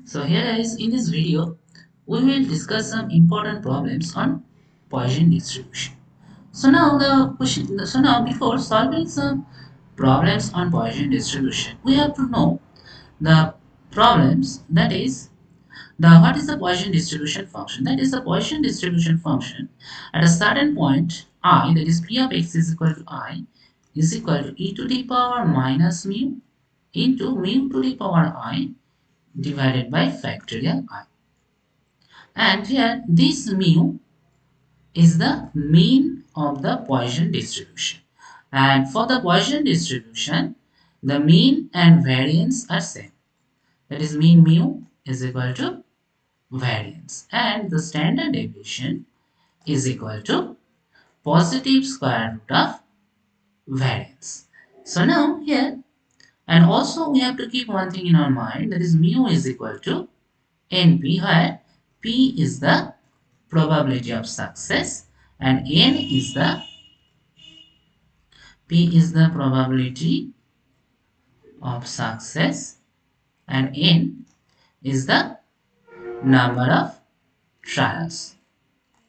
So here is in this video we will discuss some important problems on Poisson distribution. So now before solving some problems on Poisson distribution we have to know the problems, that is the what is the Poisson distribution function. That is the Poisson distribution function at a certain point I, that is p of x is equal to I, is equal to e to the power minus mu into mu to the power I divided by factorial I. And here this mu is the mean of the Poisson distribution. And for the Poisson distribution, the mean and variance are same. That is mean mu is equal to variance. And the standard deviation is equal to positive square root of variance. So now here, and also we have to keep one thing in our mind, that is mu is equal to NP, where P is the probability of success and P is the probability of success and N is the number of trials.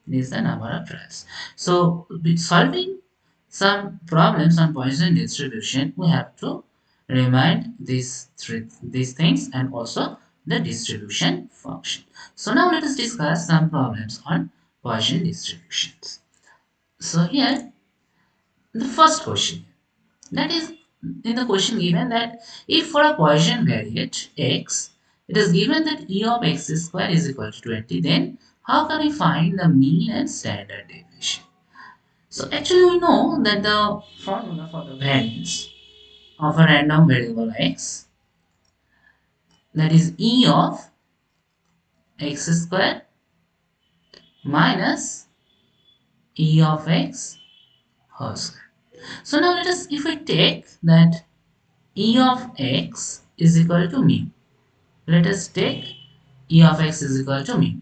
This is the number of trials. So with solving some problems on Poisson distribution, we have to remind these things and also the distribution function. So now let us discuss some problems on Poisson distributions. So here the first question, that is in the question given that if for a Poisson variate x, it is given that e of x square is equal to 20, then how can we find the mean and standard deviation? So actually we know that the formula for the variance of a random variable x, that is e of x square minus e of x whole square. So now let us, if we take that e of x is equal to mu, let us take e of x is equal to mu,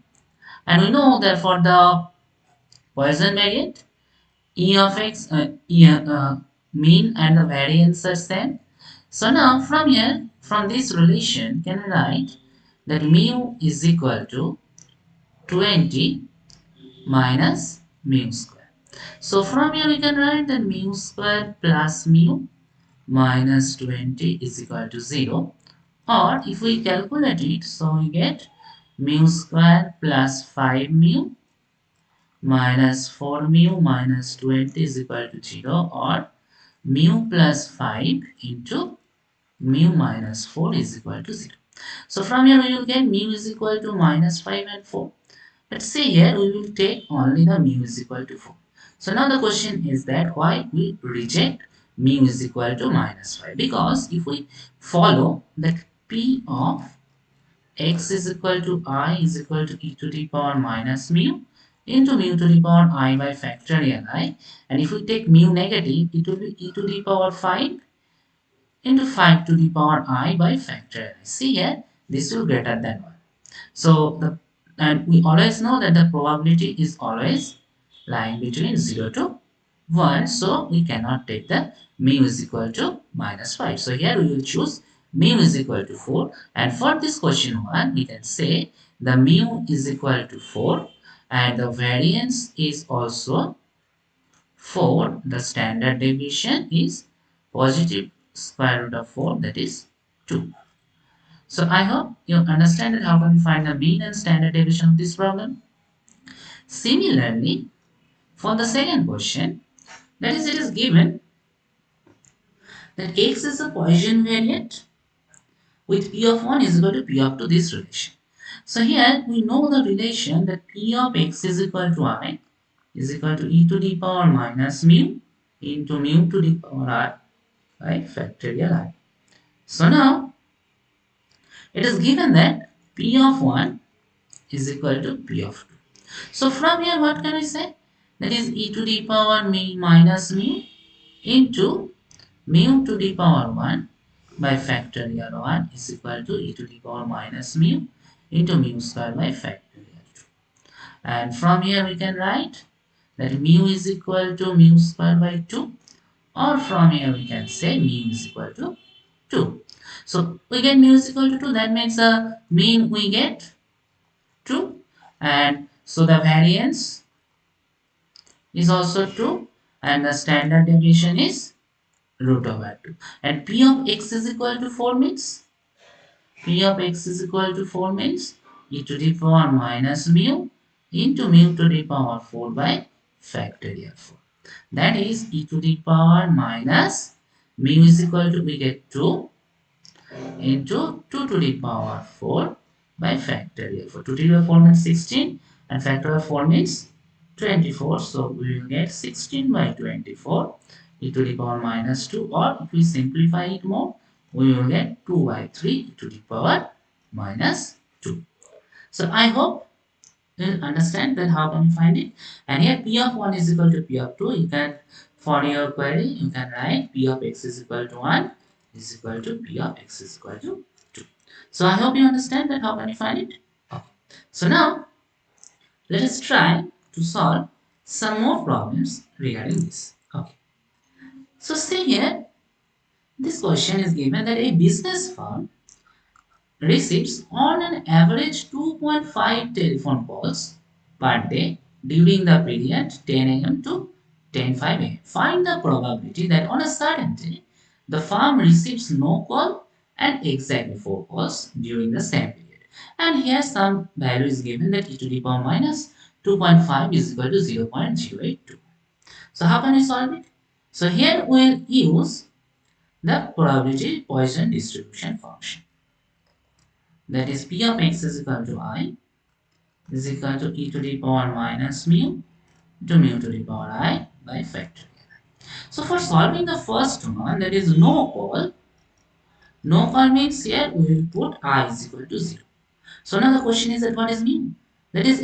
and we know that for the Poisson variant e of x mean and the variance are same. So now from here, from this relation, can we write that mu is equal to 20 minus mu square. So from here we can write that mu square plus mu minus 20 is equal to 0. Or if we calculate it, so we get mu square plus 5 mu minus 4 mu minus 20 is equal to 0, or mu plus 5 into mu minus 4 is equal to 0. So from here we will get mu is equal to minus 5 and 4. Let's say here we will take only the mu is equal to 4. So now the question is that why we reject mu is equal to minus 5? Because if we follow that p of x is equal to I is equal to e to the power minus mu into mu to the power I by factorial I, and if we take mu negative, it will be e to the power 5 into 5 to the power I by factorial I. See here, this will greater than 1. So and we always know that the probability is always lying between 0 to 1, so we cannot take the mu is equal to minus 5. So here we will choose mu is equal to 4, and for this question 1 we can say the mu is equal to 4 and the variance is also 4. The standard deviation is positive square root of 4, that is 2. So I hope you understand how can we find the mean and standard deviation of this problem. Similarly, for the second question, that is, it is given that x is a Poisson variant with p of 1 is equal to p of 2, this relation. So here we know the relation that p of x is equal to I is equal to e to the power minus mu into mu to the power I by factorial I. So now it is given that p of 1 is equal to p of 2. So from here what can we say? That is e to the power mu minus mu into mu to the power 1 by factorial 1 is equal to e to the power minus mu into mu square by factorial 2. And from here we can write that mu is equal to mu square by 2, or from here we can say mu is equal to 2. So we get mu is equal to 2. That means the mean we get 2. And so the variance is also 2. And the standard deviation is root over 2. And P of x is equal to 4 means P of x is equal to 4 means e to the power minus mu into mu to the power 4 by factorial 4. That is e to the power minus mu is equal to we get 2 into 2 to the power 4 by factorial 4. 2 to the power 4 means 16 and factorial 4 means 24. So we will get 16 by 24 e to the power minus 2, or if we simplify it more, we will get 2 by 3 e to the power minus 2. So I hope you understand that how can you find it. And here p of 1 is equal to p of 2. You can, for your query, you can write p of x is equal to 1 is equal to p of x is equal to 2. So I hope you understand that how can you find it. Okay. So now let us try to solve some more problems regarding this. Okay. So see here, this question is given that a business firm receives on an average 2.5 telephone calls per day during the period 10 a.m. to 10:05 a.m. Find the probability that on a certain day the firm receives no call and exactly 4 calls during the same period. And here some value is given that e to the power minus 2.5 is equal to 0.082. So how can we solve it? So here we'll use the probability Poisson distribution function. That is p of x is equal to I is equal to e to the power minus mu to mu to the power I by factorial. So for solving the first one, that is no call means here we will put I is equal to 0. So now the question is that what is mu? That is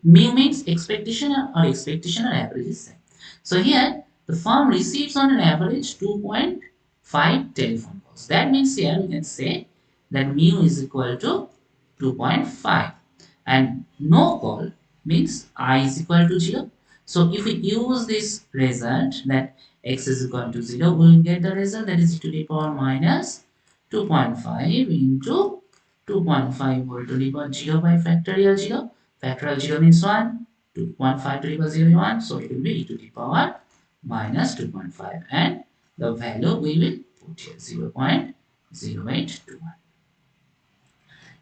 mu means expectation or expectation or average is same. So here the firm receives on an average 2.5 telephone calls. That means here we can say that mu is equal to 2.5 and no call means I is equal to 0. So if we use this result that x is equal to 0, we will get the result that is e to the power minus 2.5 into 2.5 whole to the power 0 by factorial 0. Factorial 0 means 1. 2.5 to the power 0 is 1. So it will be e to the power minus 2.5. And the value we will put here 0.0821.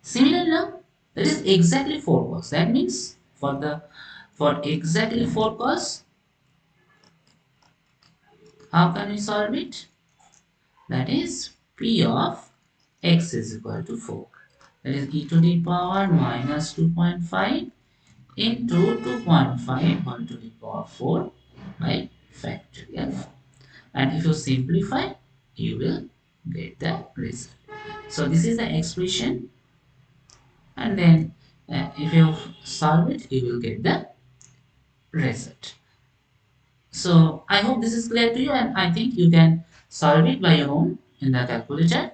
Similarly now, that is exactly 4 cos. That means for exactly 4 cos, how can we solve it? That is p of x is equal to 4. That is e to the power minus 2.5 into 2.5 whole to the power 4 by factorial 4. And if you simplify, you will get the result. So this is the expression, and then if you solve it, you will get the result. So I hope this is clear to you, and I think you can solve it by your own in the calculator.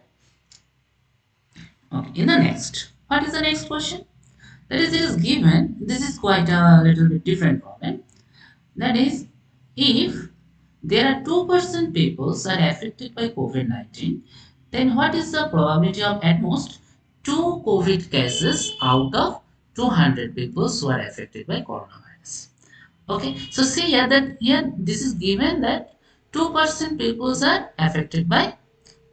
Okay, in the next, what is the next question? That is, it is given, this is quite a little bit different problem. That is, if there are 2% people are affected by COVID-19, then what is the probability of at most 2 COVID cases out of 200 people who are affected by coronavirus? Okay, so see here that here this is given that 2% people are affected by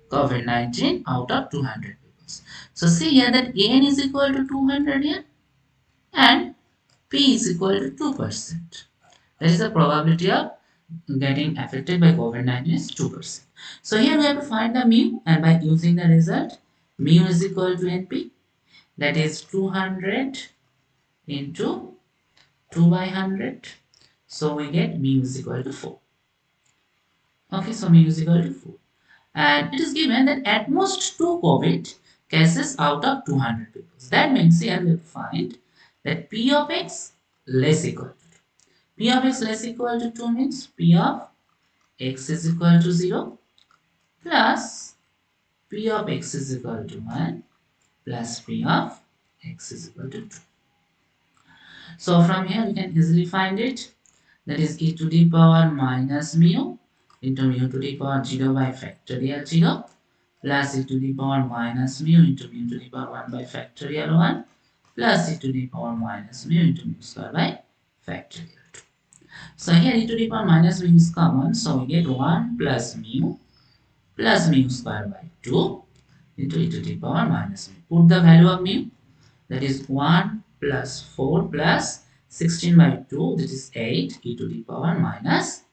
COVID-19 out of 200 people. So see here that n is equal to 200 here and p is equal to 2%. That is the probability of getting affected by COVID-19 is 2%. So here we have to find the mu, and by using the result, mu is equal to np, that is 200 into 2 by 100. So we get mu is equal to 4. Okay, so mu is equal to 4. And it is given that at most 2 COVID cases out of 200 people. That means here we have to find that p of x less equal to 2. P of x less equal to 2 means p of x is equal to 0 plus p of x is equal to 1 plus p of x is equal to 2. So from here we can easily find it. That is e to the power minus mu into mu to the power 0 by factorial 0 plus e to the power minus mu into mu to the power 1 by factorial 1 plus e to the power minus mu into mu square by factorial 2. So here e to the power minus mu is common, so we get 1 plus mu square by 2 into e to the power minus mu. Put the value of mu, that is 1 plus 4 plus 16 by 2, that is 8 e to the power minus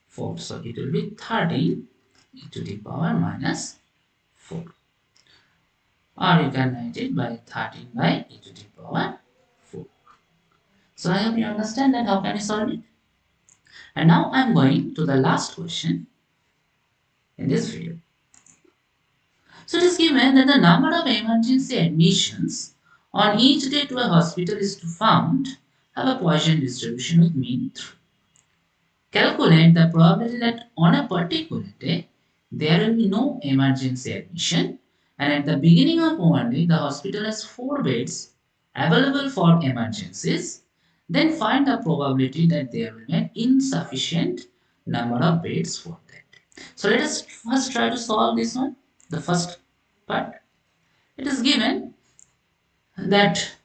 4. So it will be 13 e to the power minus 4. Or you can write it by 13 by e to the power 4. So I hope you understand that how can you solve it. And now I am going to the last question in this video. So it is given that the number of emergency admissions on each day to a hospital is to found have a Poisson distribution with mean 3. Calculate the probability that on a particular day there will be no emergency admission, and at the beginning of one day the hospital has 4 beds available for emergencies. Then find the probability that there will be an insufficient number of beds for that. So let us first try to solve this one. The first part, it is given that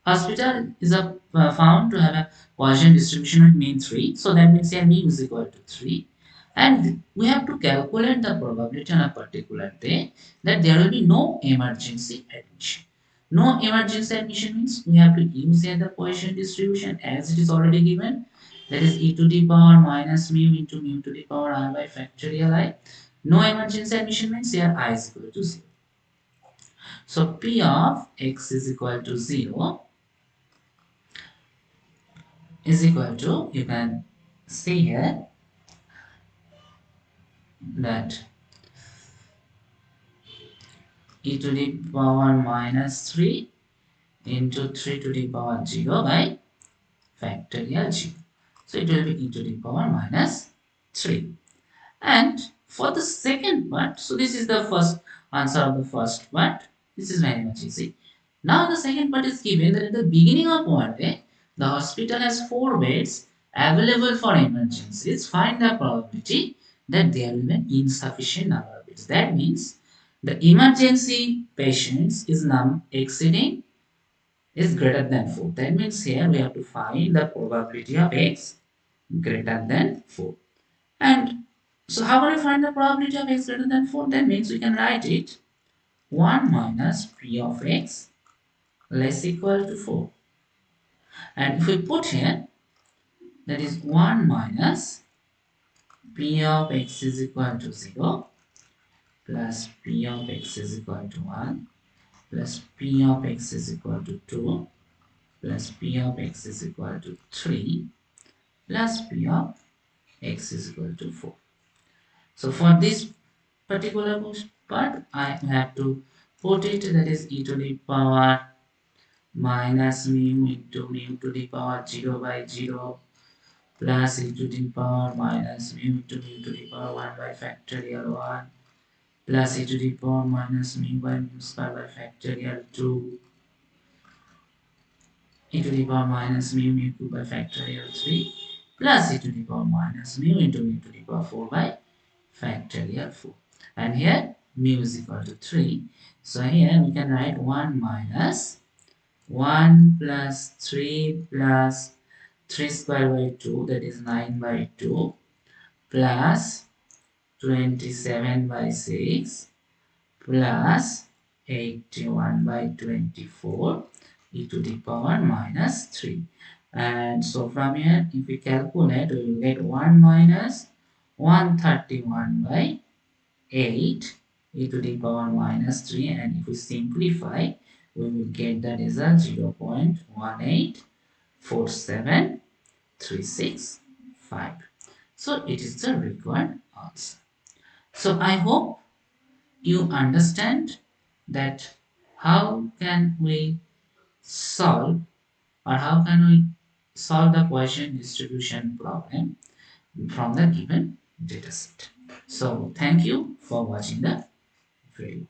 hospital is found to have a Poisson distribution with mean 3. So that means here mean is equal to 3. And we have to calculate the probability on a particular day that there will be no emergency admission. No emergency admission means we have to use here the Poisson distribution as it is already given. That is e to the power minus mu into mu to the power I by factorial I. No emergency admission means here I is equal to 0. So P of x is equal to 0 is equal to, you can see here that e to the power minus 3 into 3 to the power 0 by factorial 0. So it will be e to the power minus 3. And for the second part, so this is the first answer of the first part. This is very much easy. Now the second part is given that at the beginning of one day, the hospital has 4 beds available for emergencies. Find the probability that there will be an insufficient number of beds. That means the emergency patients is now exceeding is greater than 4. That means here we have to find the probability of x greater than 4. And so how will we find the probability of x greater than 4? That means we can write it 1 minus p of x less equal to 4. And if we put here, that is 1 minus p of x is equal to 0 plus p of x is equal to 1 plus p of x is equal to 2 plus p of x is equal to 3 plus p of x is equal to 4. So for this particular part, I have to put it, that is e to the power minus mu into mu to the power 0 by 0 plus e to the power minus mu into mu to the power 1 by factorial 1 plus e to the power minus mu by mu square by factorial 2 e to the power minus mu cube by factorial 3 plus e to the power minus mu into mu to the power 4 by factorial 4. And here mu is equal to 3. So here we can write 1 minus 1 plus 3 plus 3 square by 2, that is 9 by 2 plus 27 by 6 plus 81 by 24 e to the power minus 3. And so from here, if we calculate, we will get 1 minus 131 by 8 e to the power minus 3, and if we simplify, we will get the result 0.184736 So it is the required answer. So I hope you understand that how can we solve, or how can we solve the Poisson distribution problem from the given dataset. So thank you for watching the video.